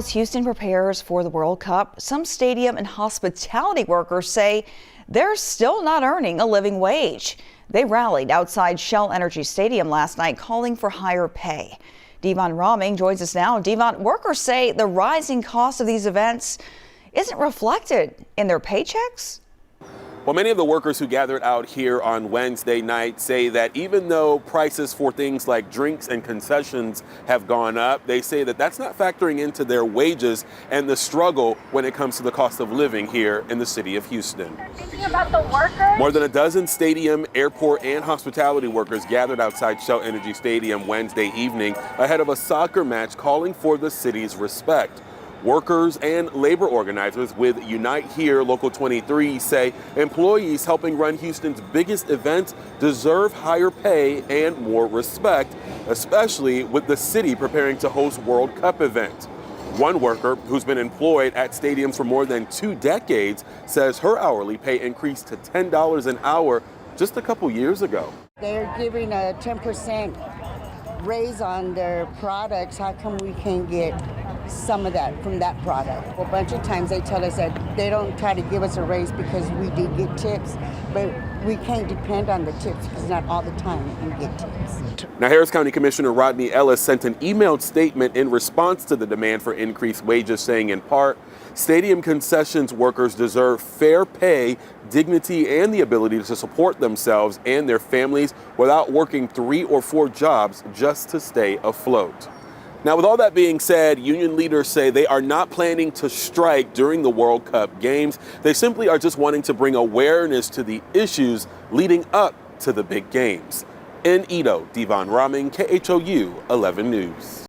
As Houston prepares for the World Cup, some stadium and hospitality workers say they're still not earning a living wage. They rallied outside Shell Energy Stadium last night calling for higher pay. Devon Roming joins us now. Devon, workers say the rising cost of these events isn't reflected in their paychecks. Well, many of the workers who gathered out here on Wednesday night say that even though prices for things like drinks and concessions have gone up, they say that that's not factoring into their wages and the struggle when it comes to the cost of living here in the city of Houston. Thinking about the workers? More than a dozen stadium, airport, and hospitality workers gathered outside Shell Energy Stadium Wednesday evening ahead of a soccer match calling for the city's respect. Workers and labor organizers with Unite Here Local 23 say employees helping run Houston's biggest event deserve higher pay and more respect, especially with the city preparing to host World Cup event. One worker who's been employed at stadiums for more than 2 decades says her hourly pay increased to $10 an hour just a couple years ago. They're giving a 10% raise on their products. How come we can't get some of that from that product? A bunch of times they tell us that they don't try to give us a raise because we do get tips, but we can't depend on the tips because not all the time we get tips. Now, Harris County Commissioner Rodney Ellis sent an emailed statement in response to the demand for increased wages, saying in part, stadium concessions workers deserve fair pay, dignity, and the ability to support themselves and their families without working 3 or 4 jobs just to stay afloat. Now, with all that being said, union leaders say they are not planning to strike during the World Cup games. They simply are just wanting to bring awareness to the issues leading up to the big games. In Edo, Devon Roming, KHOU 11 News.